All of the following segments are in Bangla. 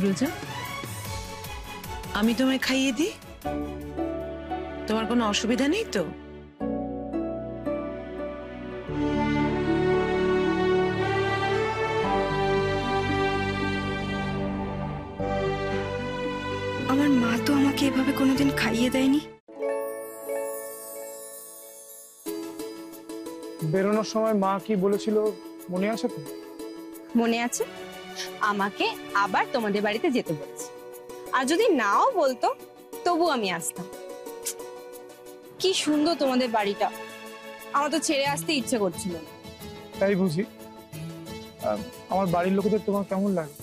সুরজা, আমি তোমায় খাইয়ে দিই, তোমার কোনো অসুবিধা নেই তো? আমার মা তো আমাকে এভাবে কোনোদিন খাইয়ে দেয়নি। বেরোনোর সময় মা কি বলেছিল মনে আছে তো? মনে আছে, আমাকে আবার তোমাদের বাড়িতে যেতে বলছে, আর যদি নাও বলতো তবু আমি আসতাম। কি সুন্দর তোমাদের বাড়িটা, আমার তো ছেড়ে আসতে ইচ্ছে করছিল না। তাই বুঝি? আমার বাড়ির লোকেদের তোমার কেমন লাগে?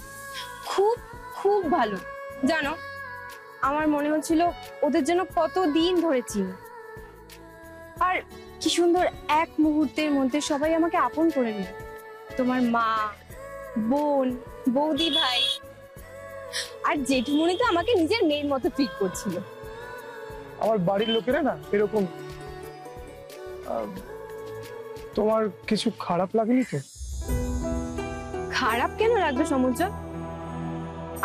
খুব খুব ভালো। জানো, আমার মনে হচ্ছিল ওদের জন্য কতদিন ধরে চিনি, আর কি সুন্দর এক মুহূর্তের মধ্যে সবাই আমাকে আপন করে নিল। তোমার মা, বোন, বৌদি ভাই আর জেঠুমনি তো আমাকে নিজের মেয়ের মতো ট্রিট করছিল। আমার বাড়ির লোকেরা না এরকম। তোমার কিছু খারাপ লাগেনি তো? খারাপ কেন লাগবে সমুদ্র?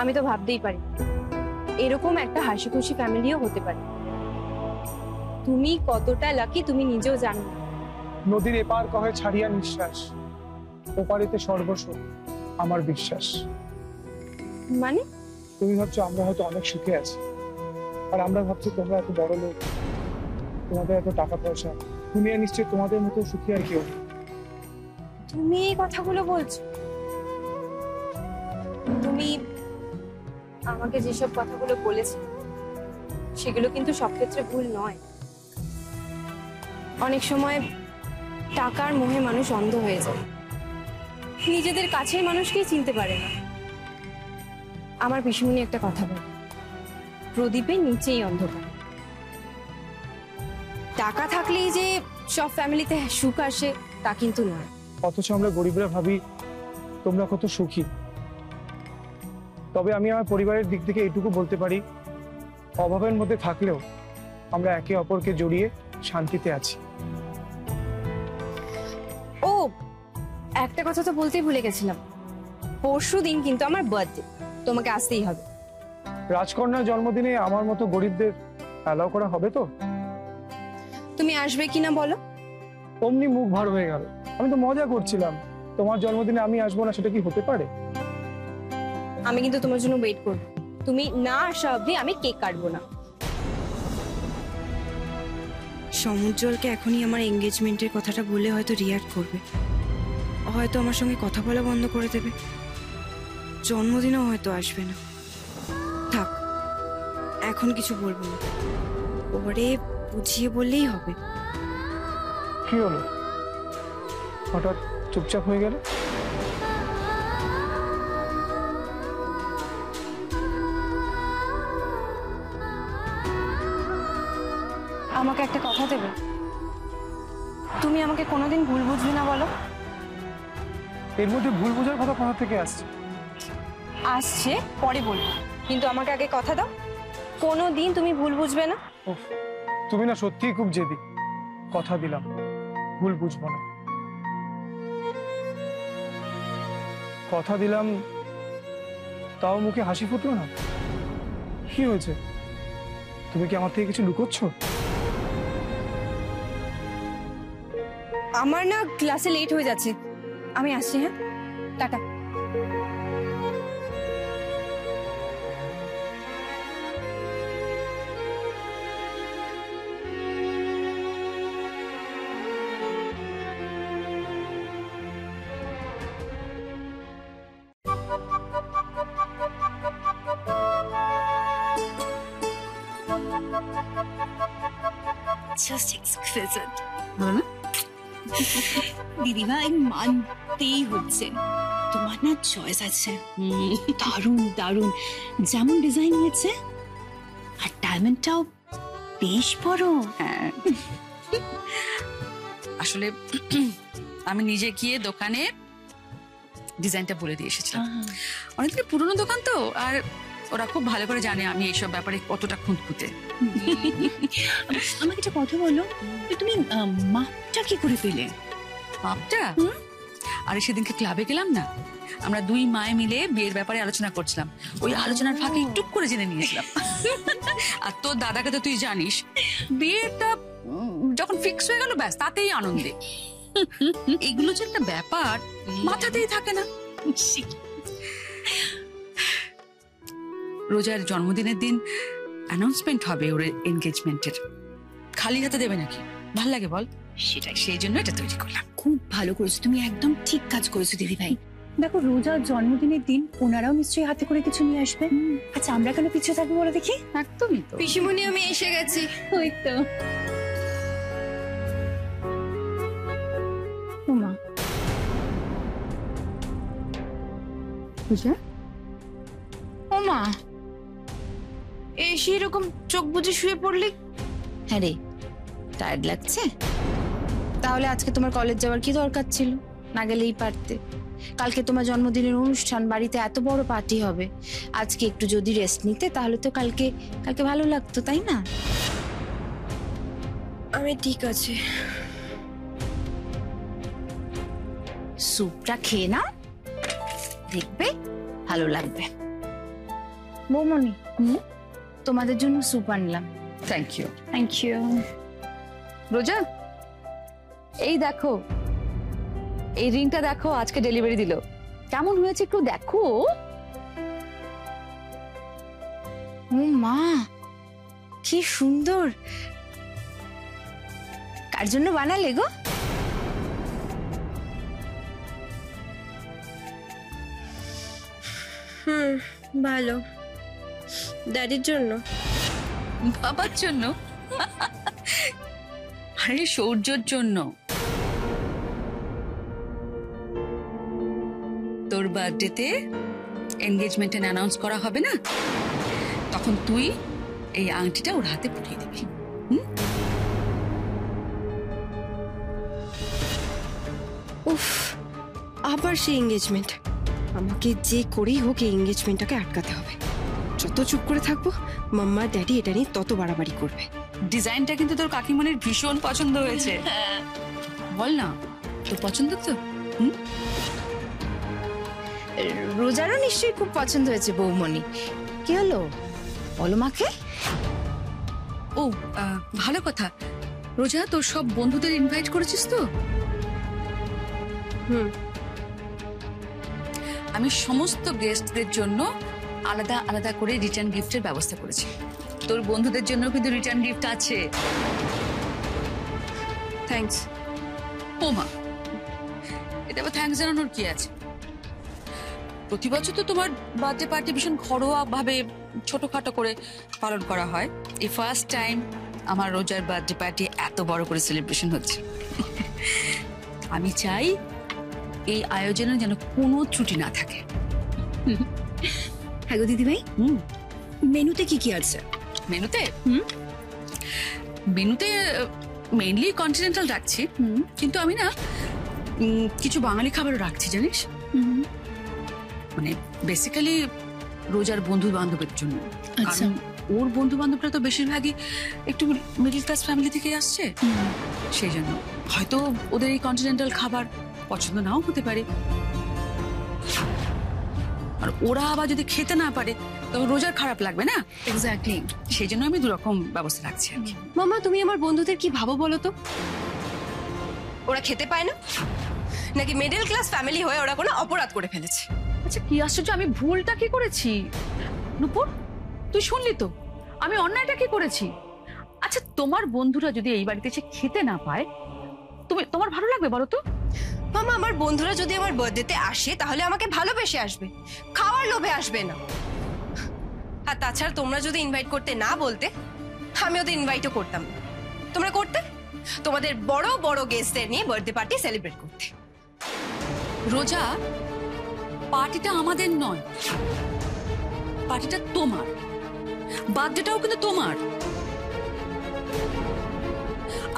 আমি তো ভাবতেই পারি এরকম একটা হাসি খুশি ফ্যামিলিও হতে পারে। তুমি কতটা লাকি তুমি নিজেও জানো না। নদীর এপার কহে ছাড়িয়া নিঃশ্বাস, ওপারেতে সর্বস্ব আমার বিশ্বাস। মানে? তুমি ভাবছো আমরা হয়তো অনেক সুখে আছি, আর আমরা ভাবছি তোমরা এত বড় লোক, তোমাদের এত টাকা পয়সা, দুনিয়া নিশ্চয়ই তোমাদের মতো সুখী আর কেউ। তুমি এই কথাগুলো বলছো? তুমি আমাকে যেসব কথাগুলো বলেছো সেগুলো কিন্তু সব ক্ষেত্রে ভুল নয়। অনেক সময় টাকার মোহে মানুষ অন্ধ হয়ে যায়, নিজেদের কাছের মানুষকেই চিনতে পারে না। আমার পিসিমণি একটা কথা বলে, প্রদীপের নিচেই অন্ধকার। টাকা থাকলেই যে সব ফ্যামিলিতে সুখ আসে তা কিন্তু নয়। অথচ আমরা গরিবরা ভাবি তোমরা কত সুখী। তবে আমি আমার পরিবারের দিক থেকে এইটুকু বলতে পারি, অভাবের মধ্যে থাকলেও আমরা একে অপরকে জড়িয়ে শান্তিতে আছি। ও, একটা কথা তো বলতেই ভুলে গেছিলাম, পরশুদিন কিন্তু আমার বার্থডে, তোমাকে আসতেই হবে। রাজকন্যার জন্মদিনে আমার মতো গরিবদের অ্যালাউ করা হবে তো? তুমি আসবে কিনা বলো? অমনি মুখ ভার হয়ে গেল। আমি তো মজা করছিলাম, তোমার জন্মদিনে আমি আসবো না সেটা কি হতে পারে? আমি কিন্তু তোমার জন্য ওয়েট করবো, তুমি না আসা অবধি আমি কেক কাটবো না। সমুজ্জ্বলকে এখনই আমার এঙ্গেজমেন্টের কথাটা বলে হয়তো রিয়াক্ট করবে, হয়তো আমার সঙ্গে কথা বলা বন্ধ করে দেবে, জন্মদিনেও হয়তো আসবে না। থাক, এখন কিছু বলবো না, পরে বুঝিয়ে বললেই হবে। কি হলো, হঠাৎ চুপচাপ হয়ে গেল? আমাকে একটা কথা দেবে? তুমি আমাকে কোনোদিন ভুল বুঝবে না বলো? এর মধ্যে ভুল বোঝার কথা কোথা থেকে আসছে? আসছে, পরে বলবো, কিন্তু আমাকে আগে কথা দাও, কোনোদিন তুমি ভুল বুঝবে না। তুমি না সত্যিই খুব জেদি। কথা দিলাম ভুল বুঝবো না। কথা দিলাম, তাও মুখে হাসি ফুটলো না। কি হয়েছে? তুমি কি আমার থেকে কিছু লুকোচ্ছ? আমার না ক্লাসে লেট হয়ে যাচ্ছে, আমি আসছি। হ্যাঁ, টাটা। Just exquisite. हाँ? দিদিভাই মানতেই হচ্ছে, তোমার না চয়েস আছে, দারুণ দারুণ, যেমন ডিজাইন নিয়েছে আর ডায়মন্ডটাও বেশ বড়। হ্যাঁ, আসলে আমি নিজে গিয়ে দোকানে ডিজাইনটা বলে দিয়ে এসেছিলাম। অনেকদিন পুরনো দোকান তো, আর ওরা খুব ভালো করে জানে আমি এইসব ব্যাপারে কতটা খুঁতখুঁতে। আমাকে একটা কথা বলো, তুমি মাপটা কি করে পেলে? মাপটা আরে সেদিনকে ক্লাবে গেলাম না, আমরা দুই মায়ে মিলে বিয়ের ব্যাপারে আলোচনা করছিলাম, ওই আলোচনার ফাঁকে টুক করে জেনে নিয়েছিলাম। আর তোর দাদাকে তো তুই জানিস, বিয়েটা যখন ফিক্স হয়ে গেল ব্যাস তাতেই আনন্দে। এগুলো যে একটা ব্যাপার মাথাতেই থাকে না। রোজার জন্মদিনের দিন অ্যানাউন্সমেন্ট হবে ওর এনগেজমেন্টের, খালি হাতে দেবে নাকি? ভাল লাগে বল? সেটাই, সেই জন্য এটা তৈরি করলাম। খুব ভালো করেছো তুমি, একদম ঠিক কাজ করেছো দিদি ভাই। দেখো রোজার জন্মদিনের দিন ওনারাও নিশ্চয়ই হাতে করে কিছু নিয়ে আসবে। আচ্ছা আমরা কেন পিছিয়ে থাকবো বলে দেখি? একদমই তো। পিসিমণি আমি এসে গেছি। ওই তো মা। ও মা, এসে এরকম চোখ বুজে শুয়ে পড়লি? হ্যাঁ রে, টায়ার্ড লাগছে? তাহলে আজকে তোমার কলেজ যাওয়ার কি দরকার ছিল? না গেলেই পারতে। কালকে তোমার জন্মদিনের অনুষ্ঠান, বাড়িতে এত বড় পার্টি হবে, আজকে একটু যদি রেস্ট নিতে তাহলে তো কালকে ভালো লাগতো, তাই না? আমি ঠিক আছে। স্যুপটা খেয়ে নাও, দেখবে ভালো লাগবে। বৌমনি, তোমাদের জন্য স্যুপ আনলাম। Thank you. Thank you. Roja, এই দেখো, এই রিংটা দেখো, আজকে ডেলিভারি দিল, কেমন হয়েছে একটু দেখো। ও মা, কি সুন্দর! কার জন্য বানালে গো? ভালো, ড্যাডির জন্য। বাবার জন্য? আরে সৌর্যর জন্য। তোর বার্থডেতে এনগেজমেন্ট অ্যানাউন্স করা হবে না, তখন তুই এই আংটিটা ওর হাতে পরিয়ে দিবি। উফ, আবার সেই এঙ্গেজমেন্ট। আমাকে যে করেই হোক এই এঙ্গেজমেন্টটাকে আটকাতে হবে। যত চুপ করে থাকবো মাম্মা ড্যাডি এটা নিয়ে তত বাড়াবাড়ি করবে। ডিজাইনটা কিন্তু তোর কাকিমণির ভীষণ পছন্দ হয়েছে। বল না, তোর পছন্দ তো? রোজারও নিশ্চয়ই খুব পছন্দ হয়েছে বৌমনি। কি হলো বলো মাকে? ও ভালো কথা। রোজা, তোর সব বন্ধুদের ইনভাইট করেছিস তো? আমি সমস্ত গেস্টদের জন্য আলাদা আলাদা করে রিটার্ন গিফটের ব্যবস্থা করেছি। তোর বন্ধুদের জন্য কিন্তু রিটার্ন গিফট আছে। থ্যাঙ্কস। ও মা, এটা আবার থ্যাঙ্কস জানানোর কি আছে? প্রতি বছর তো তোমার বার্থডে পার্টি ভীষণ ঘরোয়া ভাবে ছোটখাটো করে পালন করা হয়। এই ফার্স্ট টাইম আমার রোজার বার্থডে পার্টি এত বড় করে সেলিব্রেশন হচ্ছে। আমি চাই এই আয়োজনে যেন কোনো ত্রুটি না থাকে। হ্যাঁ গো দিদি ভাই, মেনুতে কি কি আছে? মেনুতে মেনুতে মেইনলি কন্টিনেন্টাল রাখছি, কিন্তু আমি না কিছু বাঙালি খাবারও রাখছি জানিস। মানে বেসিক্যালি রোজার বন্ধু বান্ধবের জন্য। আচ্ছা। ওর বন্ধু বান্ধবরা তো বেশিরভাগই একটু মিডল ক্লাস ফ্যামিলি থেকে আসছে, সেই জন্য হয়তো ওদের এই কন্টিনেন্টাল খাবার পছন্দ নাও হতে পারে। আর ওরা আবার যদি খেতে না পারে তখন রোজার খারাপ লাগবে না। এক্স্যাক্টলি, সেই জন্য আমি দুরকম ব্যবস্থা রাখছি আর কি। মামা তুমি আমার বন্ধুদের কি ভাবো বলো তো? ওরা খেতে পায় না নাকি মিডল ক্লাস ফ্যামিলি হয়ে ওরা কোনো অপরাধ করে ফেলেছে? আচ্ছা কি আশ্চর্য, আমি ভুলটা কি করেছি? নূপুর, তুই শুনলি তো আমি অন্যায়টা কি করেছি? আচ্ছা তোমার বন্ধুরা যদি এই বাড়িতে এসে খেতে না পায় তোমার ভালো লাগবে বলো তো? মামা আমার বন্ধুরা যদি আমার বার্থডেতে আসে তাহলে আমাকে ভালোবেসে আসবে, খাওয়ার লোভে আসবে না। আর তাছাড়া তোমরা যদি ইনভাইট করতে না বলতে আমি ওদের ইনভাইটও করতাম না। তোমরা করতে তোমাদের বড় বড় গেস্টদের নিয়ে বার্থডে পার্টি সেলিব্রেট করতে। রোজা, পার্টিটা আমাদের নয়, পার্টিটা তোমার, বার্থডেটাও কিন্তু তোমার।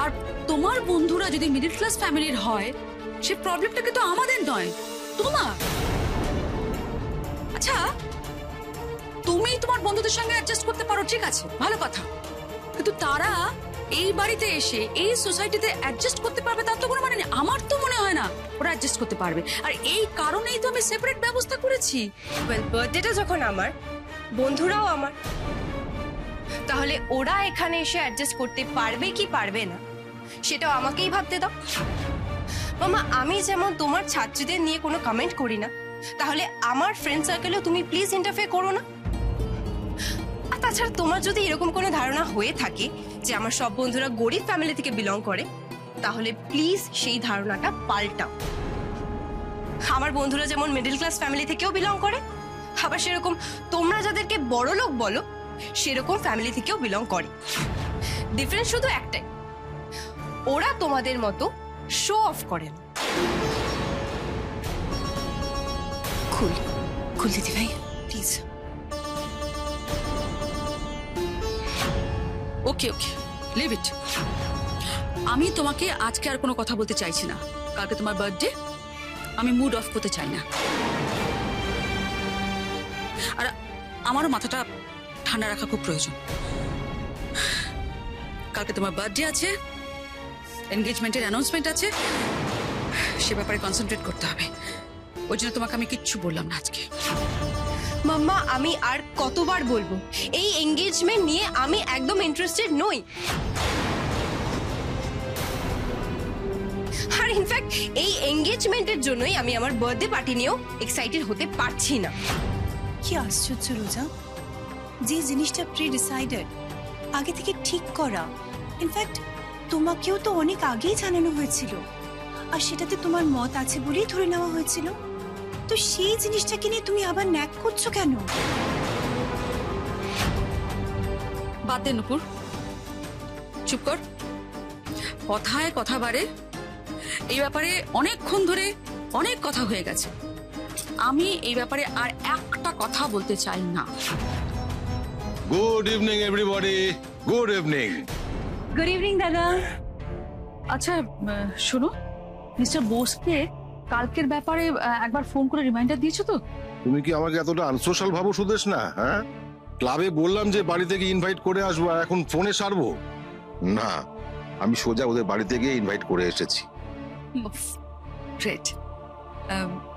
আর তোমার বন্ধুরা যদি মিডল ক্লাস ফ্যামিলির হয় সে প্রবলেমটা কিন্তু আমাদের নয়, তোমার। আচ্ছা তুমি তোমার বন্ধুদের সঙ্গে অ্যাডজাস্ট করতে পারো, ঠিক আছে, ভালো কথা, কিন্তু তারা এই বাড়িতে এসে এই সোসাইটিতে অ্যাডজাস্ট করতে পারবে তার তো কোনো মানে নেই। আমার তো মনে হয় না ওরা অ্যাডজাস্ট করতে পারবে, আর এই কারণেই তো আমি সেপারেট ব্যবস্থা করেছি। ওয়েল, বার্থডেটা যখন আমার, বন্ধুরাও আমার, তাহলে ওরা এখানে এসে অ্যাডজাস্ট করতে পারবে কি পারবে না সেটাও আমাকেই ভাবতে দাও। মামা, আমি যেমন তোমার ছাত্রীদের নিয়ে কোনো কমেন্ট করি না, তাহলে আমার ফ্রেন্ড সার্কেলেও তুমি প্লিজ ইন্টারফেয়ার করো না। আর তাছাড়া তোমার যদি এরকম কোনো ধারণা হয়ে থাকে যে আমার সব বন্ধুরা গরিব ফ্যামিলি থেকে বিলং করে, তাহলে প্লিজ সেই ধারণাটা পাল্টাও। আমার বন্ধুরা যেমন মিডল ক্লাস ফ্যামিলি থেকেও বিলং করে, আবার সেরকম তোমরা যাদেরকে বড় লোক বলো সেরকম ফ্যামিলি থেকেও বিলং করে। ডিফারেন্স শুধু একটাই, ওরা তোমাদের মতো শো অফ করে না। খুল খুল দিদি ভাই প্লিজ। ওকে ওকে, লিভ ইট। আমি তোমাকে আজকে আর কোনো কথা বলতে চাইছি না। কালকে তোমার বার্থডে, আমি মুড অফ করতে চাই না। আর আমারও মাথাটা ঠান্ডা রাখা খুব প্রয়োজন। কালকে তোমার বার্থডে আছে, এনগেজমেন্টের অ্যানাউন্সমেন্ট আছে, সে ব্যাপারে কনসেন্ট্রেট করতে হবে। ওই জন্য তোমাকে আমি কিচ্ছু বললাম না আজকে। মাম্মা, আমি আর কতবার বলবো এই এঙ্গেজমেন্ট নিয়ে আমি একদম ইন্টারেস্টেড নই। আর ইনফ্যাক্ট এই এঙ্গেজমেন্টের জন্যই আমি আমার বার্থডে পার্টি নিয়েও এক্সাইটেড হতে পারছি না। কি আশ্চর্য রোজা, যে জিনিসটা প্রি ডিসাইডেড, আগে থেকে ঠিক করা, ইনফ্যাক্ট তোমাকেও তো অনেক আগেই জানানো হয়েছিল, আর সেটাতে তোমার মত আছে বলেই ধরে নেওয়া হয়েছিল। তো সেই জিনিসটাকে নিয়ে তুমি আবার ন্যাক করছো কেন? বাদ দে নুপুর, চুপ কর। কথায় কথা বাড়ে, এই ব্যাপারে অনেকক্ষণ ধরে অনেক কথা হয়ে গেছে। আমি এই ব্যাপারে আর একটা কথা বলতে চাই না। Good evening everybody, good evening. Good evening দাদা। আচ্ছা শোনো, মিস্টার বোসকে কালকের ব্যাপারে একবার ফোন করে রিমাইন্ডার দিয়েছো তো? তুমি কি আমাকে এতটা আনসোশ্যাল ভাবো সুদেশ না? হ্যাঁ, ক্লাবে বললাম যে বাড়ি থেকে ইনভাইট করে আসবো, আর এখন ফোনে সারবো না। আমি সোজা ওদের বাড়ি থেকে ইনভাইট করে এসেছি। গ্রেট।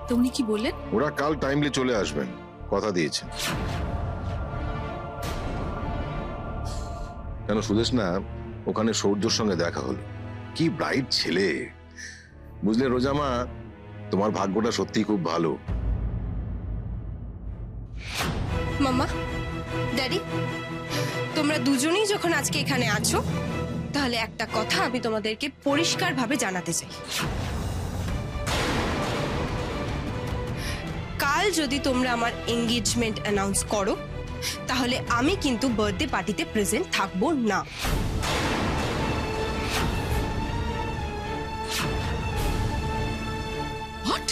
তো উনি কি বললেন? ওরা কাল টাইমলি চলে আসবেন, কথা দিয়েছেন। কেন সুদেশ না, ওখানে সৌর্যর সঙ্গে দেখা হলো, কি ব্রাইট ছেলে। বুঝলে রোজামা, তোমার ভাগ্যটা সত্যি খুব ভালো। মাম্মা, ড্যাডি, তোমরা দুজনেই যখন আজকে এখানে আছো, তাহলে একটা কথা আমি তোমাদেরকে পরিষ্কারভাবে জানাতে চাই। কাল যদি তোমরা আমার এঙ্গেজমেন্ট অ্যানাউন্স করো, তাহলে আমি কিন্তু বার্থডে পার্টিতে প্রেজেন্ট থাকবো না। হোয়াট?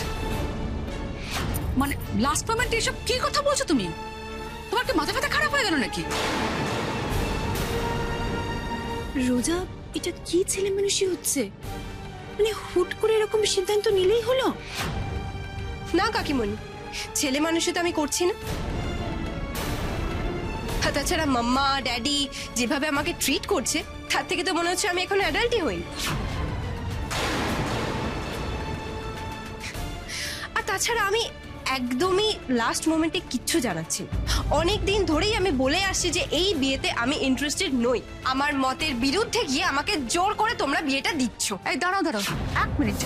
মানে লাস্ট মোমেন্টে এসব কি কথা বলছো তুমি? তোমার কি মাথা ব্যথা খারাপ হয়ে গেল নাকি? রোজা, এটা কি ছেলে মানুষই হচ্ছে? মানে হুট করে এরকম সিদ্ধান্ত নিলেই হলো? না কাকিমণি, ছেলে মানুষই তো আমি করছি না। আর তাছাড়া মাম্মা ড্যাডি যেভাবে আমাকে ট্রিট করছে, তার থেকে তো মনে হচ্ছে আমি এখন অ্যাডাল্টই হই। আর তাছাড়া আমি একদমই লাস্ট মোমেন্টে কিচ্ছু জানাচ্ছি না। অনেক দিন ধরেই আমি বলে আসছি যে এই বিয়েতে আমি ইন্টারেস্টেড নই। আমার মতের বিরুদ্ধে গিয়ে আমাকে জোর করে তোমরা বিয়েটা দিচ্ছ। এই দাঁড়াও দাঁড়াও, এক মিনিট।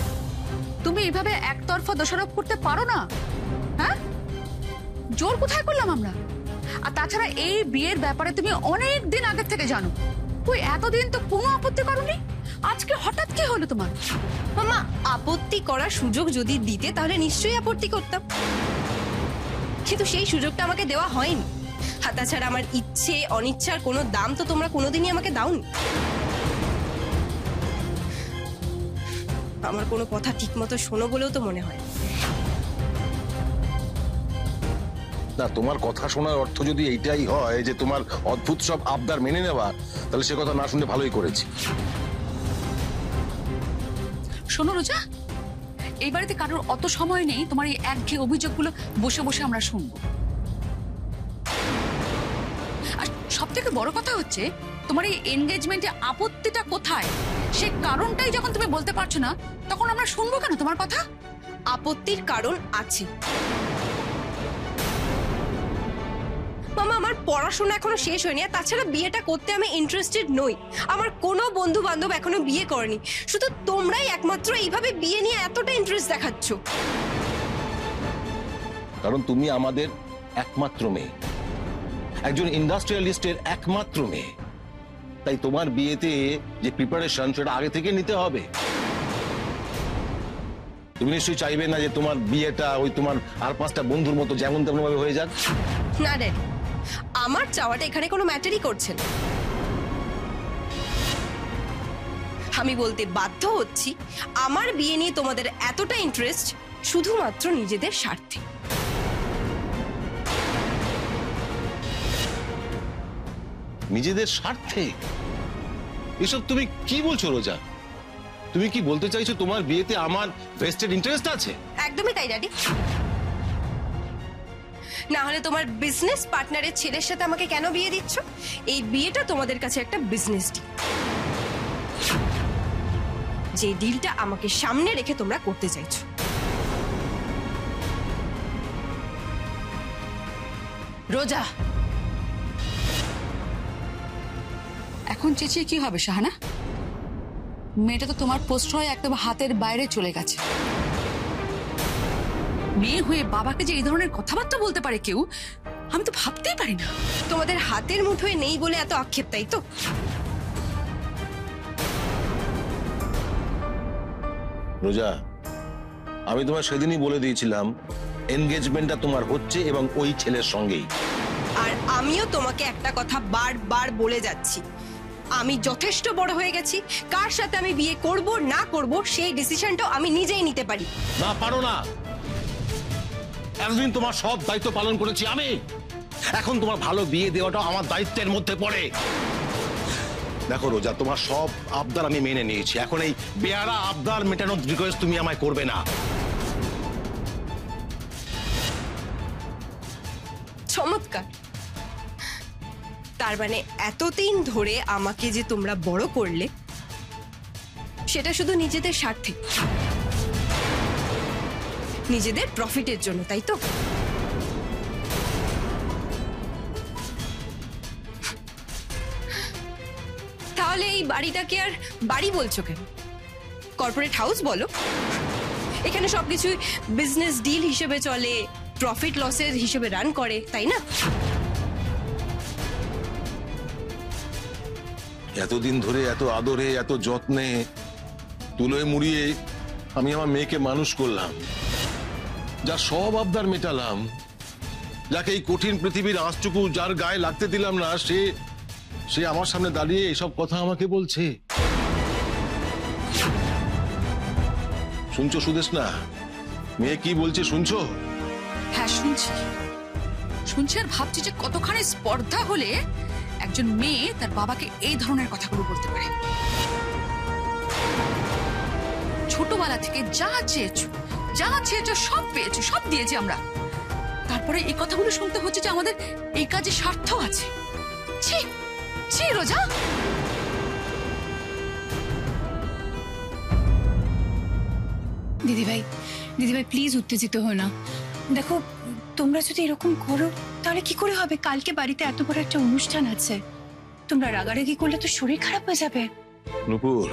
তুমি এইভাবে একতরফা দোষারোপ করতে পারো না। হ্যাঁ, জোর কোথায় করলাম আমরা? আর তাছাড়া এই বিয়ের ব্যাপারে তুমি অনেক দিন আগে থেকে জানো। তুই এতদিন তো কোনো আপত্তি করোনি, আজকে হঠাৎ কি হলো তোমার? মামা, আপত্তি করার সুযোগ যদি দিতে তাহলে নিশ্চয়ই আপত্তি করতাম, কিন্তু সেই সুযোগটা আমাকে দেওয়া হয়নি। আর তাছাড়া আমার ইচ্ছে অনিচ্ছার কোনো দাম তো তোমরা কোনোদিনই আমাকে দাওনি। আমার কোনো কথা ঠিক মতো শোনো বলেও তো মনে হয় না। তোমার কথা শোনার অর্থ যদি এইটাই হয় যে তোমার অদ্ভুত সব আবদার মেনে নেওয়া, তাহলে সে কথা না শুনে ভালোই করেছি। শোনো রোজা, এই বাড়িতে কারোর অত সময় নেই তোমার এই একঘেয়ে অভিযোগগুলো বসে বসে আমরা শুনবো। আর সব থেকে বড় কথা হচ্ছে, তোমার এই এনগেজমেন্টে আপত্তিটা কোথায়, সে কারণটাই যখন তুমি বলতে পারছো না, তখন আমরা শুনবো কেন তোমার কথা? আপত্তির কারণ আছে মামা। আমার পড়াশোনা এখনো শেষ হয়নি, আর তাছাড়া বিয়েটা করতে আমি ইন্টারেস্টেড নই। আমার কোনো বন্ধু বান্ধব এখনো বিয়ে করেনি, শুধু তোমরাই একমাত্র এইভাবে বিয়ে নিয়ে এতটা ইন্টারেস্ট দেখাচ্ছ। কারণ তুমি আমাদের একমাত্র মেয়ে, একজন ইন্ডাস্ট্রিয়ালিস্টের একমাত্র মেয়ে, তাই তোমার বিয়েতে যে প্রিপারেশন সেটা আগে থেকে নিতে হবে। তুমি নিশ্চয়ই চাইবে না যে তোমার বিয়েটা ওই তোমার আর 5টা বন্ধুর মতো যেমন তেমন ভাবে হয়ে যাক। না ড্যাডি, আমার চাওয়াটা এখানে কোনো ম্যাটারই করছে না। আমি বলতে বাধ্য হচ্ছি, আমার বিয়ে নিয়ে তোমাদের এতটা ইন্টারেস্ট শুধুমাত্র নিজেদের স্বার্থে। নিজেদের স্বার্থে? এসব তুমি কি বলছো রোজা? তুমি কি বলতে চাইছো তোমার বিয়েতে আমার ভেস্টেড ইন্টারেস্ট আছে? একদমই তাই ড্যাডি। না হলে তোমার বিজনেস পার্টনারের ছেলের সাথে আমাকে কেন বিয়ে দিচ্ছ? এই বিয়েটা তোমাদের কাছে একটা বিজনেস ডিল, যে ডিলটা আমাকে সামনে রেখে তোমরা করতে চাইছো। রোজা, এখন চেঁচিয়ে কি হবে শাহানা? মেয়েটা তো তোমার প্রশ্রয় একদম হাতের বাইরে চলে গেছে। মেয়ে হয়ে বাবাকে যে এই ধরনের কথাবার্তা বলতে পারে কেউ, আমি তো ভাবতেই পারি না। তোমাদের হাতের মুঠোয় নেই বলে এত আক্ষেপ, তাই তো? রোজা, আমি তোমার সেদিনই বলে দিয়েছিলাম এনগেজমেন্টটা তোমার হচ্ছে এবং ওই ছেলের সঙ্গেই। আর আমিও তোমাকে একটা কথা বারবার বলে যাচ্ছি, আমি যথেষ্ট বড় হয়ে গেছি। কার সাথে আমি বিয়ে করব না করব সেই ডিসিশনটাও আমি নিজেই নিতে পারি। না, পারো না। এতদিন তোমার সব দায়িত্ব পালন করেছি আমি, এখন তোমার ভালো বিয়ে দেওয়াটা আমার দায়িত্বের মধ্যে পড়ে। দেখো রোজা, তোমার সব আবদার আমি মেনে নিয়েছি, এখন এই বেয়ারা আবদার মেটানোর রিকোয়েস্ট তুমি আমায় করবে না। চমৎকার। তার মানে এতদিন ধরে আমাকে যে তোমরা বড় করলে, সেটা শুধু নিজেদের স্বার্থে, নিজেদের প্রফিটের জন্য, তাই তো? তাহলে এই বাড়িটাকে আর বাড়ি বলছো কেন? কর্পোরেট হাউস বলো। এখানে সবকিছু বিজনেস ডিল হিসেবে চলে, প্রফিট লসের হিসেবে রান করে, তাই না? এতদিন ধরে এত আদরে এত যত্নে তুলোয় মুড়িয়ে আমি আমার মেয়েকে মানুষ করলাম, যার সব আবদার মেটালাম, যাকে এই কঠিন পৃথিবীর আঁচটুকু যার গায়ে লাগতে দিলাম না, সে আমার সামনে দাঁড়িয়ে এসব কথা আমাকে বলছে। শুনছো সুদেষ্ণা? মেয়ে কি বলছে শুনছো? হ্যাঁ শুনছি, শুনছি আর ভাবছি যে কতখানি স্পর্ধা হলে একজন মেয়ে তার বাবাকে এই ধরনের কথাগুলো বলতে পারে। ছোটবেলা থেকে যা চেয়েছো সব পেয়েছো, সব দিয়েছি আমরা, তারপরে এই কথাগুলো শুনতে হচ্ছে যে আমাদের এই কাজে স্বার্থ আছে। ছি ছি রোজা। দিদিভাই প্লিজ উত্তেজিত হো না। দেখো, তোমরা যদি এরকম করো তাহলে কি করে হবে? কালকে বাড়িতে এত বড় একটা অনুষ্ঠান আছে, তোমরা রাগারাগি করলে তো শরীর খারাপ হয়ে যাবে। নূপুর,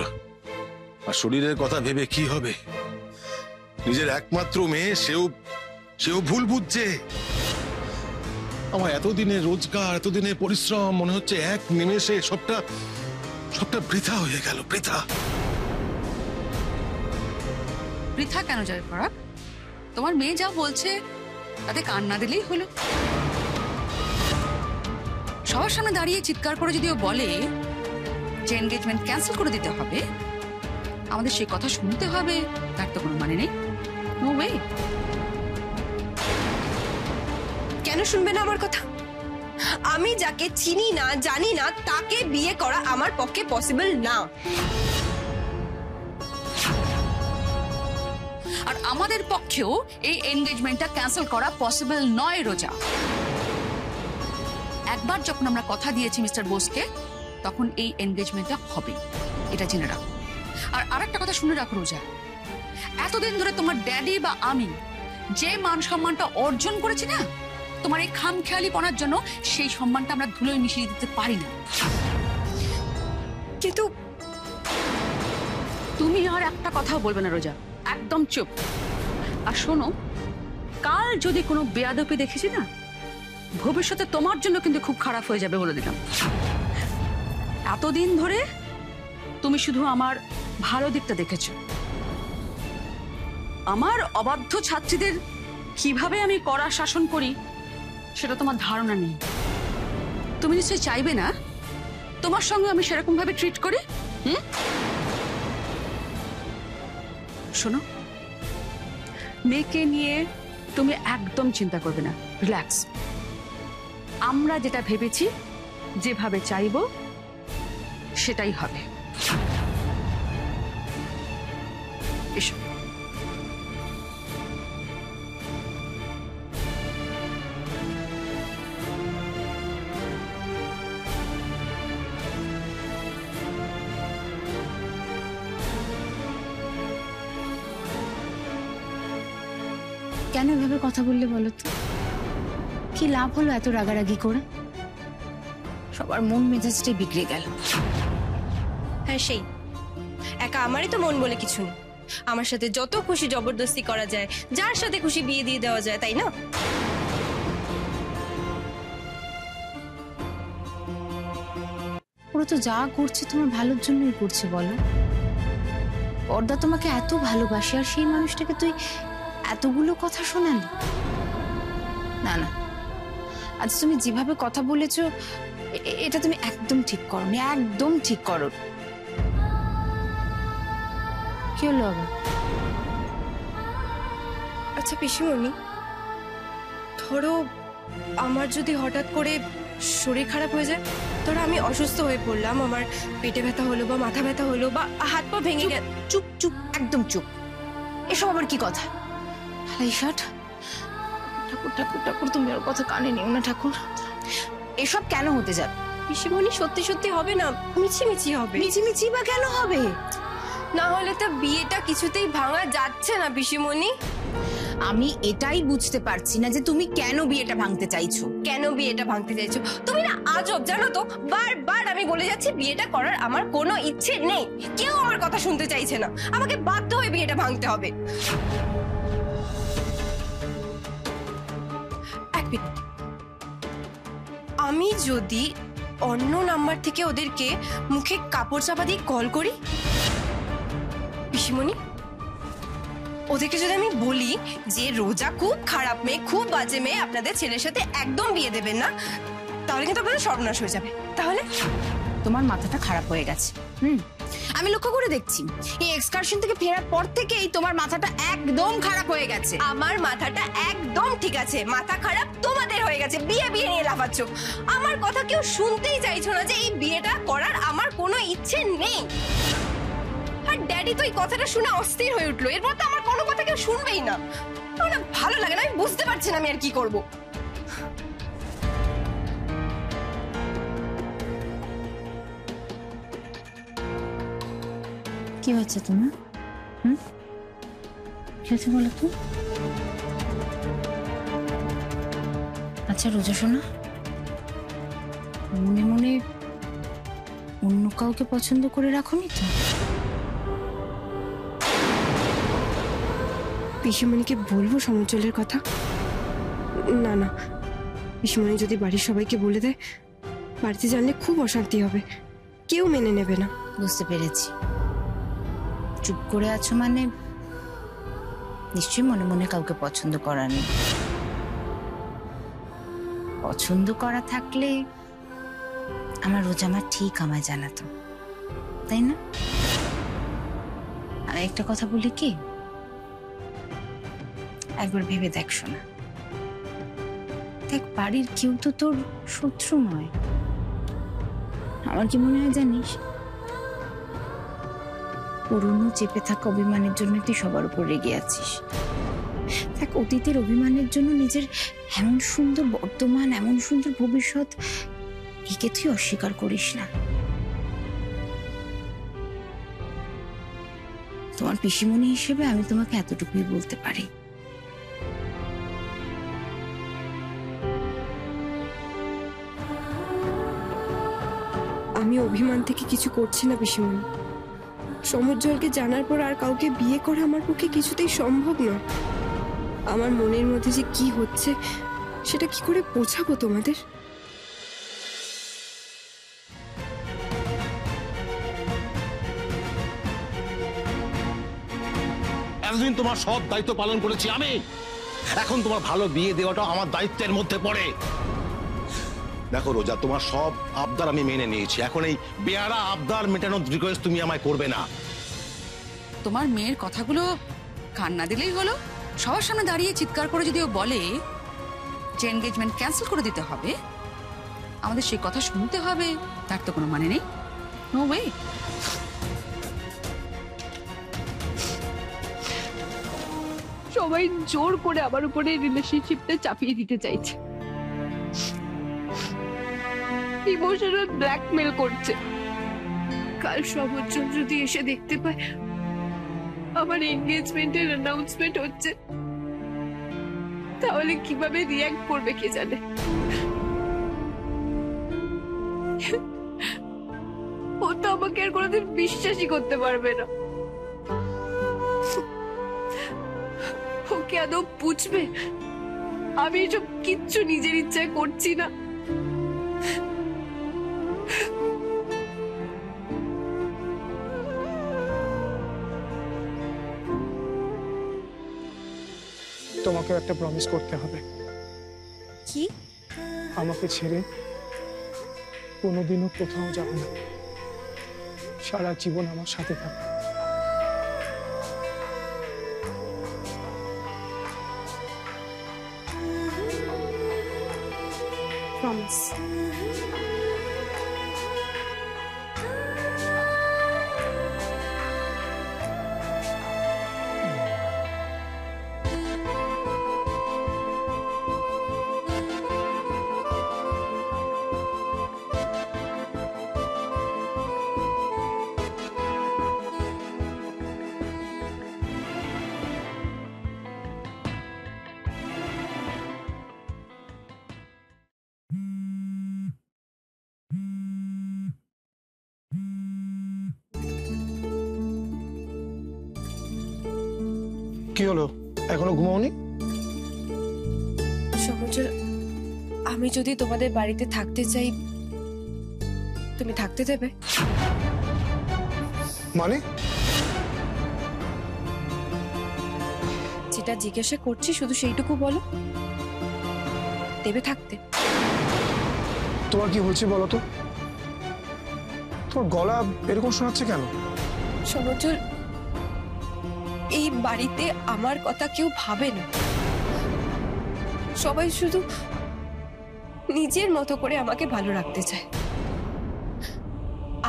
আর শরীরের কথা ভেবে কি হবে? নিজের একমাত্র মেয়ে, সেও ভুল বুঝছে। আমার এতদিনের রোজগার, এতদিনের পরিশ্রম মনে হচ্ছে এক নিমেষে সবটা বৃথা হয়ে গেল। বৃথা কেন যায় পরাগ? তোমার মেয়ে যা বলছে তাতে কান না দিলেই হলো। সবার সামনে দাঁড়িয়ে চিৎকার করে যদিও বলে যে এনগেজমেন্ট ক্যান্সেল করে দিতে হবে, আমাদের সেই কথা শুনতে হবে, তার তো কোনো মানে নেই। No way. কেন শুনবে না আমার কথা? আমি যাকে চিনি না, জানি না, তাকে বিয়ে করা আমার পক্ষে পসিবল না। আর আমাদের পক্ষেও এই এনগেজমেন্টটা ক্যান্সেল করা পসিবল নয় রোজা। একবার যখন আমরা কথা দিয়েছি মিস্টার বোসকে, তখন এই এনগেজমেন্টটা হবে, এটা জেনে রাখো। আর আরেকটা কথা শুনে রাখো রোজা, এতদিন ধরে তোমার ড্যাডি বা আমি যে মান সম্মানটা অর্জন করেছি না, তোমার এই খামখেয়ালিপনার জন্য সেই সম্মানটা আমরা ধুলোয় মিশিয়ে দিতে পারি না। কিন্তু তুমি আর একটা কথাও বলবে না রোজা, একদম চুপ। আর শোনো, কাল যদি কোনো বেয়াদপি দেখেছি না, ভবিষ্যতে তোমার জন্য কিন্তু খুব খারাপ হয়ে যাবে বলে দিলাম। এতদিন ধরে তুমি শুধু আমার ভালো দিকটা দেখেছো, আমার অবাধ্য ছাত্রীদের কিভাবে আমি কড়া শাসন করি সেটা তোমার ধারণা নেই। তুমি নিশ্চয়ই চাইবে না তোমার সঙ্গে আমি সেরকম ভাবে ট্রিট করি। শোনো, মেয়েকে নিয়ে তুমি একদম চিন্তা করবে না, রিল্যাক্স। আমরা যেটা ভেবেছি, যেভাবে চাইবো সেটাই হবে। এসো। কেন এভাবে কথা বললে বলো তো? কি লাভ হলো এত রাগারাগি করে? সবার মন মেজাজটাই বিগড়ে গেল। হ্যাঁ, সেই একা আমারই তো মন বলে কিছু নেই। আমার সাথে যত খুশি জবরদস্তি করা যায়, যার সাথে খুশি বিয়ে দিয়ে দেওয়া যায়, তাই না? ওরা তো যা করছে তোমার ভালোর জন্যই করছে বলো। পর্দা তোমাকে এত ভালোবাসে, আর সেই মানুষটাকে তুই এতগুলো কথা শোনালি? না না, আজ তুমি যেভাবে কথা বলেছো এটা তুমি একদম ঠিক করোনি, একদম ঠিক করো। কি হলো আবার? আচ্ছা পিসিমণি, ধরো আমার যদি হঠাৎ করে শরীর খারাপ হয়ে যায়, ধরো আমি অসুস্থ হয়ে পড়লাম, আমার পেটে ব্যথা হলো বা মাথা ব্যথা হলো বা হাত পা ভেঙে গেল। চুপ চুপ, একদম চুপ। এসব আবার কি কথা? ঠাকুর ঠাকুর ঠাকুর, তুমি ওর কথা কানে নিও না ঠাকুর। এসব কেন হতে যাবে? পিসিমণি, সত্যি সত্যি হবে না, মিছিমিছি হবে। মিছিমিছি বা কেন হবে? না হলে তো বিয়েটা কিছুতেই ভাঙা যাচ্ছে না পিসিমণি। আমি এটাই বুঝতে পারছি না যে তুমি কেন বিয়েটা ভাঙতে চাইছো। কেন বিয়েটা ভাঙতে চাইছো? তুমি না আজব, জানো তো, বারবার আমি বলে যাচ্ছি বিয়েটা করার আমার কোনো ইচ্ছে নেই। কেউ আমার কথা শুনতে চাইছে না, আমাকে বাধ্য হয়ে বিয়েটা ভাঙতে হবে। এক মিনিট, আমি যদি অন্য নাম্বার থেকে ওদেরকে মুখে কাপড় চাপা দিয়ে কল করি, পিসিমণি, ওদেরকে যদি আমি বলি যে রোজা খুব খারাপ মেয়ে, খুব বাজে মেয়ে, আপনাদের ছেলের সাথে একদম বিয়ে দেবেন না, তাহলে কিন্তু আপনাদের সর্বনাশ হয়ে যাবে। তাহলে তোমার মাথাটা খারাপ হয়ে গেছে। আমি লক্ষ্য করে দেখছি এই এক্সকারশন থেকে ফেরার পর থেকেই তোমার মাথাটা একদম খারাপ হয়ে গেছে। আমার মাথাটা একদম ঠিক আছে, মাথা খারাপ তোমাদের হয়ে গেছে। বিয়ে বিয়ে নিয়ে লাফাচ্ছ, আমার কথা কেউ শুনতেই চাইছো না যে এই বিয়েটা করার আমার কোনো ইচ্ছে নেই। আর ড্যাডি তো এই কথাটা শুনে অস্থির হয়ে উঠলো, এরপর তো আমার কোনো কথা কেউ শুনবেই না। আমার না ভালো লাগে না, আমি বুঝতে পারছি না আমি আর কি করব। কি হচ্ছে তোমার? কি হচ্ছে বলো তো? আচ্ছা রোজা শোনা, মনে মনে অন্য কাউকে পছন্দ করে রাখোনি তো? পিসিমণিকে বলবো সমুজ্জ্বলের কথা? না না, পিসিমণি যদি বাড়ির সবাইকে বলে দেয়, বাড়িতে জানলে খুব অশান্তি হবে, কেউ মেনে নেবে না। বুঝতে পেরেছি, চুপ করে আছো মানে নিশ্চয়ই মনে মনে কাউকে পছন্দ করা নেই। পছন্দ করা থাকলে আমার রোজ আমার ঠিক আমায় জানাতো, তাই না? আর একটা কথা বলি কি, একবার ভেবে দেখ শোনা, দেখ বাড়ির কেউ তো তোর শত্রু নয়। আমার কি মনে হয় জানিস, পুরনো চেপে থাকা অভিমানের জন্য তুই সবার উপর রেগে আছিস। দেখ অতীতের অভিমানের জন্য নিজের এমন সুন্দর বর্তমান, এমন সুন্দর ভবিষ্যৎ একে তুই অস্বীকার করিস না। তোমার পিসিমণি হিসেবে আমি তোমাকে এতটুকুই বলতে পারি। আমি অভিমান থেকে কিছু করছি না পিসিমণি। সমুজ্জ্বলকে জানার পর আর কাউকে বিয়ে করা আমার পক্ষে কিছুতেই সম্ভব নয়। আমার মনের মধ্যে যে কি হচ্ছে সেটা কি করে বোঝাবো তোমাদের? এতদিন তোমার সব দায়িত্ব পালন করেছি আমি, এখন তোমার ভালো বিয়ে দেওয়াটা আমার দায়িত্বের মধ্যে পড়ে। দেখো রোজা, তোমার সব আবদার আমি মেনে নিয়েছি, এখন এই বেয়ারা আবদার মেটানোর রিকোয়েস্ট তুমি আমায় করবে না। তোমার মেয়ের কথাগুলো কান না দিলেই হলো। সবার সামনে দাঁড়িয়ে চিৎকার করে যদি ও বলে যে এনগেজমেন্ট ক্যান্সেল করে দিতে হবে, আমাদের সেই কথা শুনতে হবে, তার তো কোনো মানে নেই। No way. সবাই জোর করে আমার উপরে রিলেশনশিপটা চাপিয়ে দিতে চাইছে, ইমোশনাল ব্ল্যাকমেল করছে। কাল সমুজ্জ্বল যদি এসে দেখতে পায় আমার এনগেজমেন্টের অ্যানাউন্সমেন্ট হচ্ছে, তাহলে কিভাবে রিঅ্যাক্ট করবে কে জানে। ও তো আমাকে আর কোনোদিন বিশ্বাসই করতে পারবে না। ওকে আদৌ বুঝবে আমি এসব কিচ্ছু নিজের ইচ্ছায় করছি না? তোমাকে একটা প্রমিস করতে হবে। কি? আমাকে ছেড়ে কোনোদিনও কোথাও যাবে না, সারা জীবন আমার সাথে থাকবে। প্রমিস। কি হলো, এখনো ঘুমাওনি? সমুজ্জ্বল, আমি যদি তোমাদের বাড়িতে থাকতে চাই, তুমি থাকতে দেবে? মানে? যেটা জিজ্ঞাসা করছি শুধু সেইটুকু বলো, দেবে থাকতে? তোমার কি হচ্ছে বলো তো? তোমার গলা এরকম শোনাচ্ছে কেন? সমুজ্জ্বল, এই বাড়িতে আমার কথা কেউ ভাবে না। সবাই শুধু নিজের মতো করে আমাকে ভালো রাখতে চায়।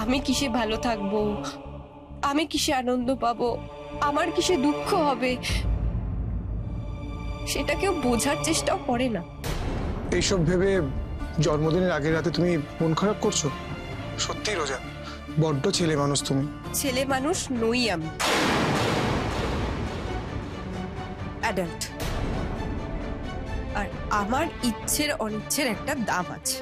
আমি কিসে ভালো থাকবো, আমি কিসে আনন্দ পাবো, আমার কিসে দুঃখ হবে, সেটা কেউ বোঝার চেষ্টাও করে না। এইসব ভেবে জন্মদিনের আগের রাতে তুমি মন খারাপ করছো? সত্যি রোজা, বড্ড ছেলে মানুষ তুমি। ছেলে মানুষ নই আমি, অ্যাডাল্ট। আর আমার ইচ্ছের অনিচ্ছের একটা দাম আছে,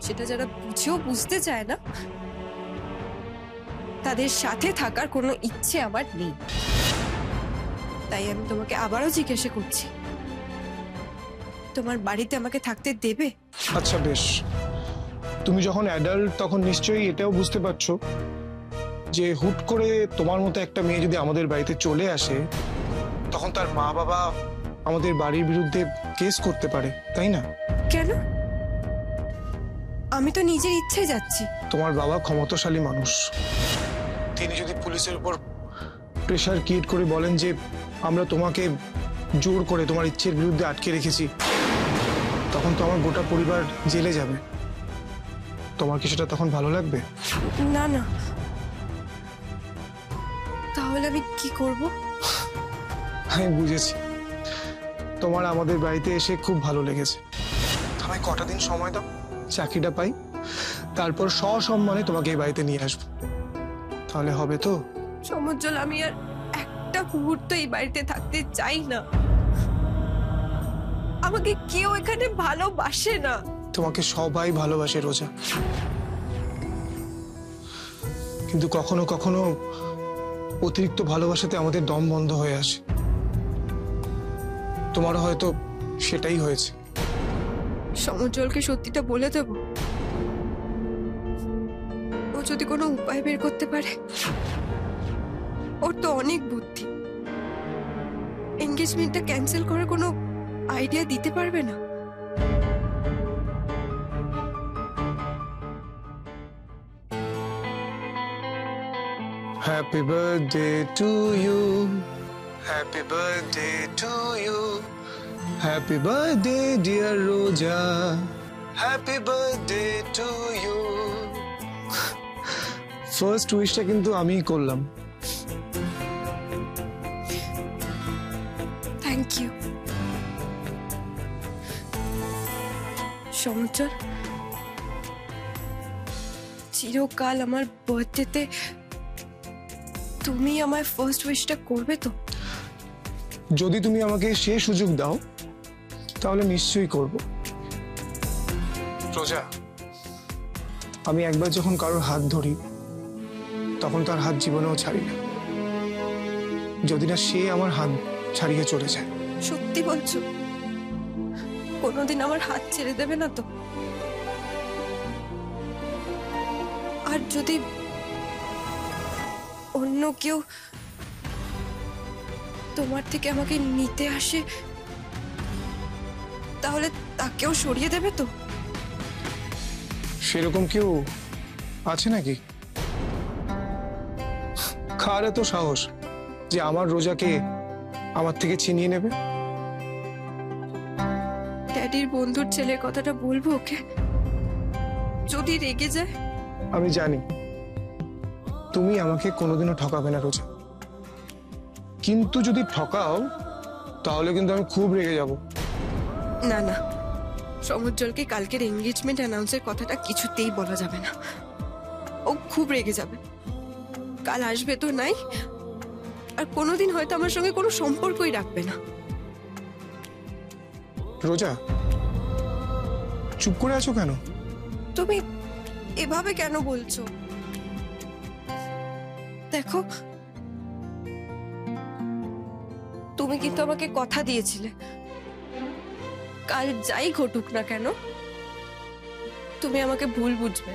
সেটা যারা বুঝেও বুঝতে চায় না, তাদের সাথে থাকার কোনো ইচ্ছে আমার নেই। তাই আমি তোমাকে আবারও জিজ্ঞাসা করছি, তোমার বাড়িতে আমাকে থাকতে দেবে? আচ্ছা বেশ, তুমি যখন অ্যাডাল্ট তখন নিশ্চয়ই এটাও বুঝতে পারছো যে হুট করে তোমার মতো একটা মেয়ে যদি আমাদের বাড়িতে চলে আসে, তখন তার মা বাবা আমাদের বাড়ির বিরুদ্ধে কেস করতে পারে, তাই না? কেন? আমি তো নিজের ইচ্ছায় যাচ্ছি। তোমার বাবা ক্ষমতাশালী মানুষ, তিনি যদি পুলিশের উপর প্রেশার ক্রিয়েট করে বলেন যে আমরা তোমাকে জোর করে তোমার ইচ্ছের বিরুদ্ধে আটকে রেখেছি, তখন তো আমার গোটা পরিবার জেলে যাবে। তোমার কি সেটা তখন ভালো লাগবে? না না, তাহলে আমি কি করব? আমি বুঝেছি, তোমার আমাদের বাড়িতে এসে খুব ভালো লেগেছে। আমায় কটা দিন সময় দাও, চাকরিটা পাই, তারপর সসম্মানে তোমাকে এই বাড়িতে নিয়ে আসবো। তাহলে হবে তো? সমুজ্জ্বল, আমি আর একটা মুহূর্ত এই বাড়িতে থাকতে চাই না। আমাকে কেউ এখানে ভালোবাসে না। তোমাকে সবাই ভালোবাসে রোজা, কিন্তু কখনো কখনো অতিরিক্ত ভালোবাসাতে আমাদের দম বন্ধ হয়ে আসে। তোমারও হয়তো সেটাই হয়েছে। সমুজ্জ্বলকে সত্যিটা বলে দেব? ও যদি কোনো উপায় বের করতে পারে। ওর তো অনেক বুদ্ধি। এনগেজমেন্টটা ক্যান্সেল করার কোনো আইডিয়া দিতে পারবে না? Happy birthday to you. Happy birthday to you. Happy birthday dear Roja. Happy birthday to you. First উইশটা কিন্তু আমিই করলাম। থ্যাংক ইউ সমুজ্জ্বল। চিরকাল আমার বার্থডেতে তুমি আমার ফার্স্ট উইশটা করবে তো? যদি তুমি আমাকে সে সুযোগ দাও তাহলে নিশ্চয়ই করব। রোজা, আমি একবার যখন কারোর হাত ধরি তখন তার হাত জীবনেও ছাড়ি না, যদি না সে আমার হাত ছাড়িয়ে চলে যায়। সত্যি বলছো? কোনোদিন আমার হাত ছেড়ে দেবে না তো? আর যদি অন্য কেউ তোমার থেকে আমাকে নিতে আসে তাহলে তাকেও সরিয়ে দেবে তো? সেরকম কেউ আছে নাকি? কার এত সাহস যে আমার রোজাকে আমার থেকে ছিনিয়ে নেবে? ড্যাডির বন্ধুর ছেলের কথাটা বলবো ওকে? যদি রেগে যায়? আমি জানি তুমি আমাকে কোনোদিনও ঠকাবে না রোজা, কিন্তু যদি ঠকাও তাহলে কিন্তু আমি খুব রেগে যাব। না না, সমুজ্জ্বলকে কালকের এনগেজমেন্ট অ্যানাউন্সের কথাটা কিছুতেই বলা যাবে না। ও খুব রেগে যাবে। কাল আসবে তো নাই, আর কোনোদিন হয়তো আমার সঙ্গে কোনো সম্পর্কই রাখবে না। রোজা, চুপ করে আছো কেন? তুমি এভাবে কেন বলছো? দেখো, তুমি কিন্তু আমাকে কথা দিয়েছিলে কাল যাই ঘটুক না কেন তুমি আমাকে ভুল বুঝবে,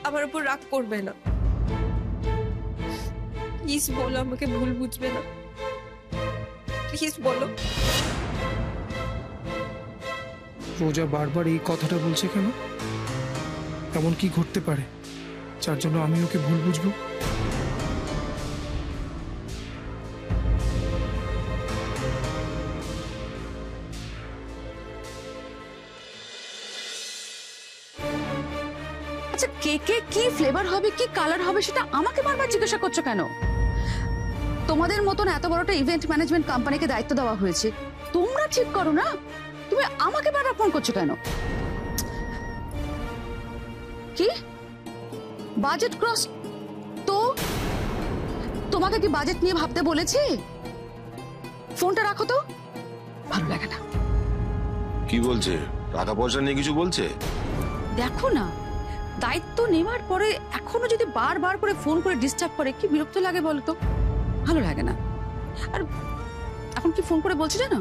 আমার উপর রাগ করবে না। প্লিজ বলো আমাকে ভুল বুঝবে না, প্লিজ বলো। রোজা বারবার এই কথাটা বলছে কেন? এমন কি ঘটতে পারে যার জন্য আমি ওকে ভুল বুঝবো? আচ্ছা, কেকে কি ফ্লেভার হবে, কি কালার হবে সেটা আমাকে বারবার জিজ্ঞাসা করছো কেন? তোমাদের মতন এত বড় একটা ইভেন্ট ম্যানেজমেন্ট কোম্পানিকে দায়িত্ব দেওয়া হয়েছে, তোমরা ঠিক করো না, তুমি আমাকে বারবার ফোন করছো কেন? কি বাজেট ক্রস? তো তোমাকে কি বাজেট নিয়ে ভাবতে বলেছি? ফোনটা রাখো তো, ভালো লাগে না। কি বলছে? টাকা পয়সা নিয়ে কিছু বলছে? দেখো না, দায়িত্ব নেওয়ার পরে এখনো যদি বারবার করে ফোন করে ডিস্টার্ব করে, কি বিরক্ত লাগে বলো তো? ভালো লাগে না। আর এখন কি ফোন করে বলছে জানো,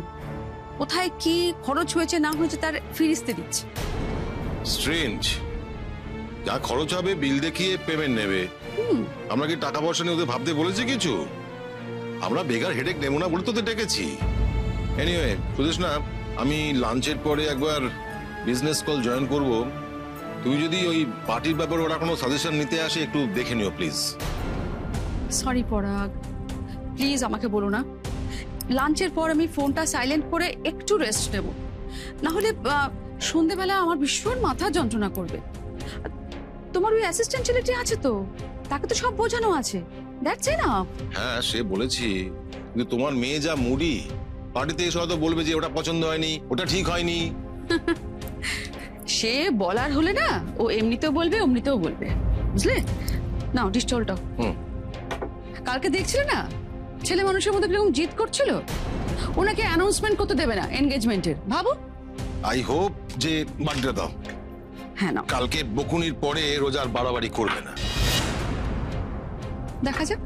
কোথায় কি খরচ হয়েছে না হয়েছে তার ফিরিস্তে দিচ্ছে। স্ট্রেঞ্জ। যা খরচ হবে বিল দেখিয়ে পেমেন্ট নেবে। আমরা কি টাকা পয়সা নিয়ে ওদের ভাবতে বলেছি কিছু? আমরা বেকার হেডেক নেবো না বলে তোদের ডেকেছি। এনিওয়ে সুদেশ না, আমি লাঞ্চের পরে একবার বিজনেস কল জয়েন করব। তুমি যদি ওই পার্টির ব্যাপারে ওরা কোনো সাজেশন নিতে আসে একটু দেখে নিও প্লিজ। সরি পরাগ, প্লিজ আমাকে বলো না। লাঞ্চের পর আমি ফোনটা সাইলেন্ট করে একটু রেস্ট নেব, না হলে সন্ধেবেলা আমার ভীষণ মাথা যন্ত্রণা করবে। তোমার ওই অ্যাসিস্ট্যান্ট ছেলেটি আছে তো, তাকে তো সব বোঝানো আছে। That's enough. হ্যাঁ সে বলেছি, কিন্তু তোমার মেয়ে যা মুডি, পার্টিতে এসে হয়তো বলবে যে ওটা পছন্দ হয়নি, ওটা ঠিক হয়নি। সে বলার হলে না, ও এমনিতেও বলবে অমনিতেও বলবে, বুঝলে? নাও ডিস্টলটা। হুম। কালকে দেখছিলে না ছেলে মানুষের মধ্যে কিরকম জিদ করছিল, ওনাকে অ্যানাউন্সমেন্ট করতে দেবে না এনগেজমেন্টের। ভাবো। আই হোপ যে বার্থডে দাও। হ্যাঁ না, কালকে বকুনির পরে রোজার বাড়াবাড়ি করবে না। দেখা যাক।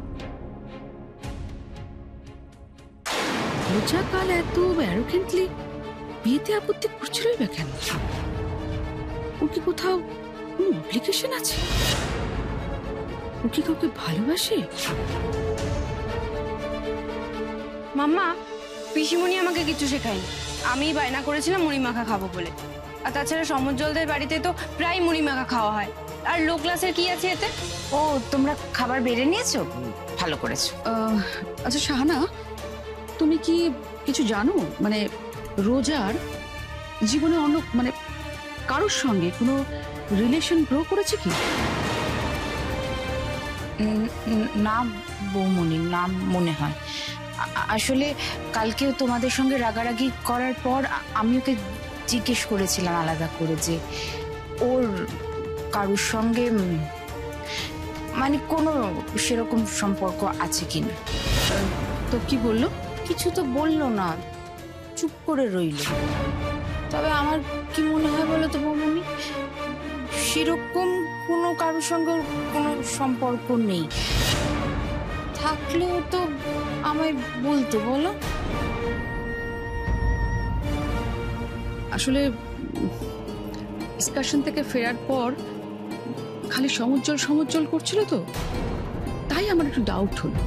রোজা কাল এত অ্যারোগেন্টলি বিয়েতে আপত্তি করছিলই বা কেন? ওর কি কোথাও কোনো অ্যাপ্লিকেশন আছে? ও কি কাউকে ভালোবাসে? মাম্মা, পিসিমণি আমাকে কিছু শেখায়নি। আমি বায়না করেছিলাম মুড়ি মাখা খাবো বলে। আর তাছাড়া সমুজ্জ্বলদের বাড়িতে তো প্রায় মুড়ি মাখা খাওয়া হয়। আর লো ক্লাসের কি আছে এতে? ও তোমরা খাবার বেড়ে নিয়েছো, ভালো করেছো। আচ্ছা শাহানা, তুমি কি কিছু জানো মানে রোজার জীবনে অন্য মানে কারোর সঙ্গে কোনো রিলেশন গ্রো করেছে কি? না বৌমনি, না মনে হয়। আসলে কালকেও তোমাদের সঙ্গে রাগারাগি করার পর আমি ওকে জিজ্ঞেস করেছিলাম আলাদা করে যে ওর কারোর সঙ্গে মানে কোনো সেরকম সম্পর্ক আছে কিনা। তো কি বললো? কিছু তো বললো না, চুপ করে রইল। তবে আমার কি মনে হয় বলো তো বৌমনি, সেরকম কোনো কারোর সঙ্গে কোনো সম্পর্ক নেই। থাকলেও তো আমায় বলতো, বলো। আসলে ডিসকাশন থেকে ফেরার পর খালি সমুজ্জ্বল করছিল তো, তাই আমার একটু ডাউট হলো।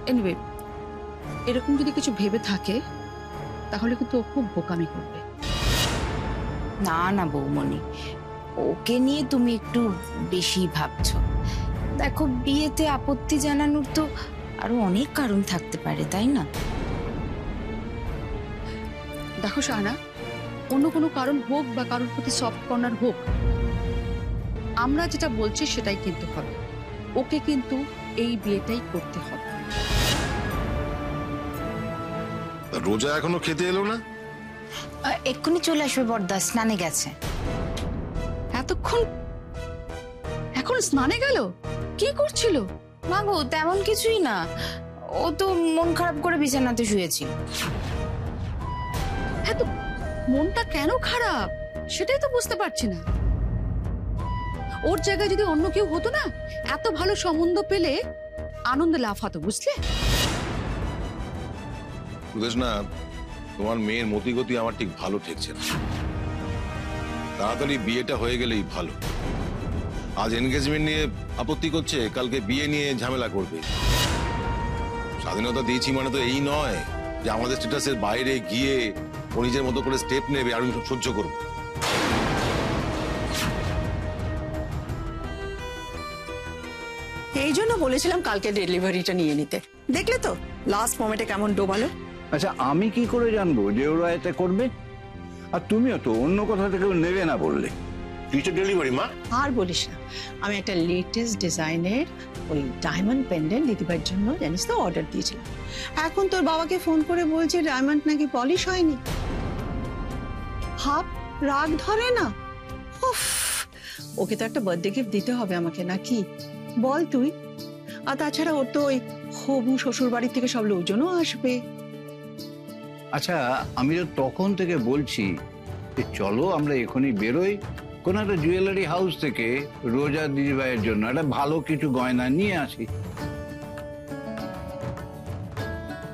এনিওয়ে, এরকম যদি কিছু ভেবে থাকে তাহলে কিন্তু ও খুব বোকামি করবে। না না বৌমনি, ওকে নিয়ে তুমি একটু বেশি ভাবছো। দেখো, বিয়েতে আপত্তি জানানোর তো আরো অনেক কারণ থাকতে পারে, তাই না? দেখো শাহানা, অন্য কোনো কারণ হোক বা কারোর প্রতি সফট কর্নার হোক, আমরা যেটা বলছি সেটাই কিন্তু হবে। ওকে কিন্তু এই বিয়েটাই করতে হবে। রোজা এখনো খেতে এলো না? এক্ষুনি চলে আসবে, বড়দা স্নানে গেছে। এতক্ষণ এখন স্নানে গেল? কি করছিল? মা গো, তেমন কিছুই না, ও তো মন খারাপ করে বিছানাতে শুয়েছিল। এত মনটা কেন খারাপ সেটাই তো বুঝতে পারছি না। ওর জায়গায় যদি অন্য কেউ হতো না, এত ভালো সম্বন্ধ পেলে আনন্দে লাফাতো, বুঝলে? বুঝেছ না, তোমার মেয়ের মতিগতি আমার ঠিক ভালো ঠেকছে না। তাড়াতাড়ি বিয়েটা হয়ে গেলেই ভালো। আজ এনগেজমেন্ট নিয়ে আপত্তি করছে, কালকে বিয়ে নিয়ে ঝামেলা করবে। স্বাধীনতা দিয়েছি মানে তো এই নয় যে আমাদের স্ট্যাটাসের বাইরে গিয়ে ও নিজের মতো করে স্টেপ নেবে আর আমি সব সহ্য করবো। এই জন্য বলেছিলাম কালকে ডেলিভারিটা নিয়ে নিতে। দেখলে তো লাস্ট মোমেন্টে কেমন ডোবালো। আচ্ছা, আমি কি করে জানবো যে ওরা এটা করবে? আর তুমিও তো অন্য কোথা থেকে নেবে না বললে। ফিউচার ডেলিভারি মা? আর বলিস না, আমি একটা লেটেস্ট ডিজাইনের ওই ডায়মন্ড পেন্ডেন্ট দিদিভাইয়ের জন্য জানিস তো অর্ডার দিয়েছিলাম। এখন তোর বাবাকে ফোন করে বলছে ডায়মন্ড নাকি পলিশ হয়নি। ভাব, রাগ ধরে না। উফ, ওকে তো একটা বার্থডে গিফট দিতে হবে আমাকে, নাকি বল তুই? আর তাছাড়া ওর তো ওই হবু শ্বশুর বাড়ি থেকে সব লোকজনও আসবে। আচ্ছা, আমি তো তখন থেকে বলছি যে চলো আমরা এখনই বেরোই, কোন একটা জুয়েলারি হাউস থেকে রোজা দিদিভাইয়ের জন্য একটা ভালো কিছু গয়না নিয়ে আসি।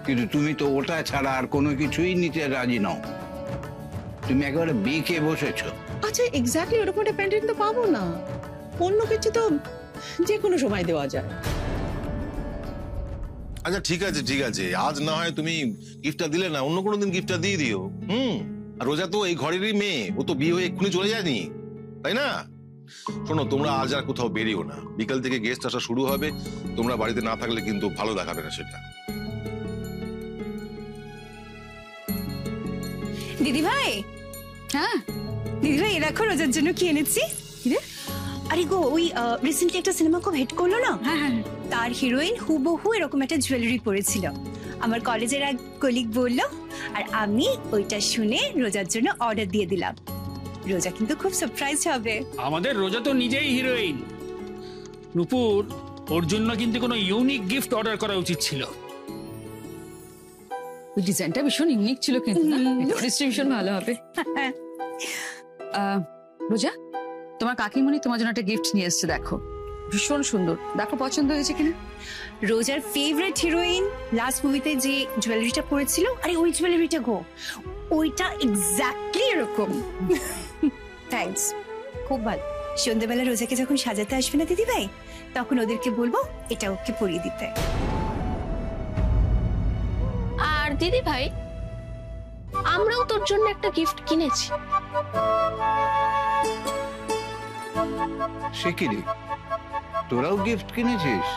কিন্তু তুমি তো ওটা ছাড়া আর কোনো কিছুই নিতে রাজি নও। তুমি একেবারে বেঁকে বসেছো। আচ্ছা, এক্স্যাক্টলি ওরকম একটা পেন্ডেন্ট তো পাবো না। অন্য কিছু তো যে কোনো সময় দেওয়া যায়। আচ্ছা ঠিক আছে ঠিক আছে, আজ না হয় তুমি গিফটটা দিলে না, অন্য কোনো দিন গিফটটা দিয়ে দিও। আর রোজা তো এই ঘরেরই মেয়ে, ও তো বিয়ে হয়ে এক্ষুনি চলে যায়নি, তাই না? শোনো, তোমরা আজ আর কোথাও বেরিও না, বিকাল থেকে গেস্ট আসা শুরু হবে। তোমরা বাড়িতে না থাকলে কিন্তু ভালো দেখাবে না সেটা। দিদি ভাই, হ্যাঁ দিদি ভাই দেখো রোজার জন্য কি এনেছি। আরে গো, ওই রিসেন্টলি একটা সিনেমা খুব হিট করলো না, তার হিরোইন হুবহু এরকম একটা জুয়েলারি পরেছিল। আমার কলেজের এক কলিগ বললো, আর আমি ওইটা শুনে রোজার জন্য অর্ডার দিয়ে দিলাম। রোজা কিন্তু খুব সারপ্রাইজ হবে। আমাদের রোজা তো নিজেই হিরোইন। নুপুর, ওর জন্য কিন্তু কোনো ইউনিক গিফট অর্ডার করা উচিত ছিল। ওই ডিজাইনটা ভীষণ ইউনিক ছিল কিন্তু না? ডিস্ট্রিবিউশন ভালো হবে। রোজা, তোমার কাকিমণি তোমার জন্য একটা গিফট নিয়ে এসেছে, দেখো ভীষণ সুন্দর, দেখো পছন্দ হয়েছে কিনা। রোজার ফেভারিট হিরোইন লাস্ট মুভিতে যে জুয়েলারিটা পরেছিল, আরে ওই জুয়েলারিটা গো, ওইটা এক্স্যাক্টলি এরকম। থ্যাঙ্কস, খুব ভালো। সন্ধ্যাবেলা রোজাকে যখন সাজাতে আসবে না দিদি ভাই, তখন ওদেরকে বলবো এটা ওকে পরিয়ে দিতে। আর দিদি ভাই, আমরাও তোর জন্য একটা গিফট কিনেছি। সে কি রে, তোরাও গিফট কিনেছিস?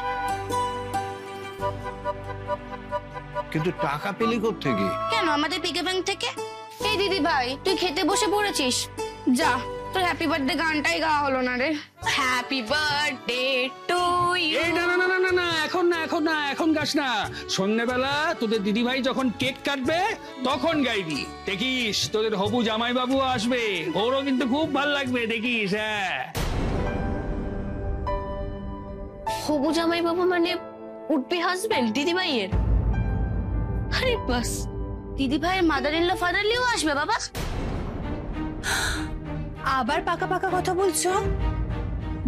কিন্তু টাকা পেলি কোত্থেকে? কেন, আমাদের পিকে ব্যাংক থেকে। এই দিদি ভাই, তুই খেতে বসে পড়েছিস, যা তোর হ্যাপি বার্থডে গানটাই গাওয়া হলো না রে। Happy birthday to you. এই না না না না না, এখন না, এখন না, এখন গাস না। সন্ধ্যেবেলা তোদের দিদি ভাই যখন কেক কাটবে তখন গাইবি, দেখিস তোদের হবু জামাই বাবু আসবে, ওরও কিন্তু খুব ভালো লাগবে, দেখিস। হ্যাঁ, হবু জামাই বাবু মানে উঠবে হাজবেন্ড দিদি ভাইয়ের? আরে বাস, দিদি ভাইয়ের মাদার ইন ল ফাদার লিও আসবে বাবা। আবার পাকা পাকা কথা বলছো?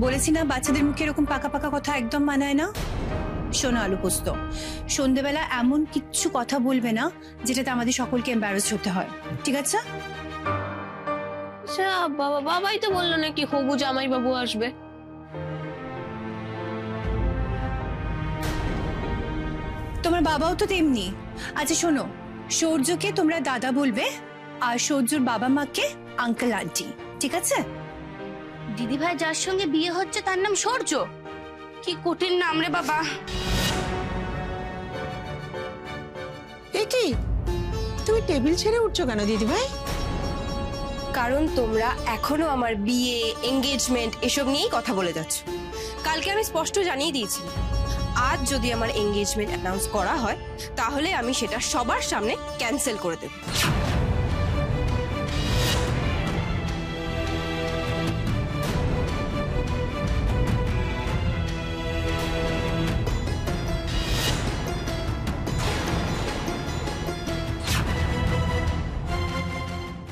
বলেছি না বাচ্চাদের মুখে এরকম পাকা পাকা কথা একদম মানায় না। শোনো আলু পোস্ত, সন্ধ্যেবেলা এমন কিচ্ছু কথা বলবে না যেটাতে আমাদের সকলকে এম্বারাস হতে হয়, ঠিক আছে? আচ্ছা বাবা, বাবাই তো বললো নাকি হবু জামাই বাবু আসবে। তোমার বাবাও তো তেমনি। আচ্ছা শোনো, সূর্যকে তোমরা দাদা বলবে, আর সূর্যর বাবা মাকে আঙ্কেল আন্টি, ঠিক আছে? দিদি ভাই যার সঙ্গে বিয়ে হচ্ছে তার নাম সূর্য? কি কঠিন নাম রে বাবা। এ কি, তুমি টেবিল ছেড়ে উঠছো কেন দিদি ভাই? কারণ তোমরা এখনো আমার বিয়ে, এঙ্গেজমেন্ট এসব নিয়েই কথা বলে যাচ্ছ। কালকে আমি স্পষ্ট জানিয়ে দিয়েছি, আজ যদি আমার এঙ্গেজমেন্ট অ্যানাউন্স করা হয় তাহলে আমি সেটা সবার সামনে ক্যান্সেল করে দেব।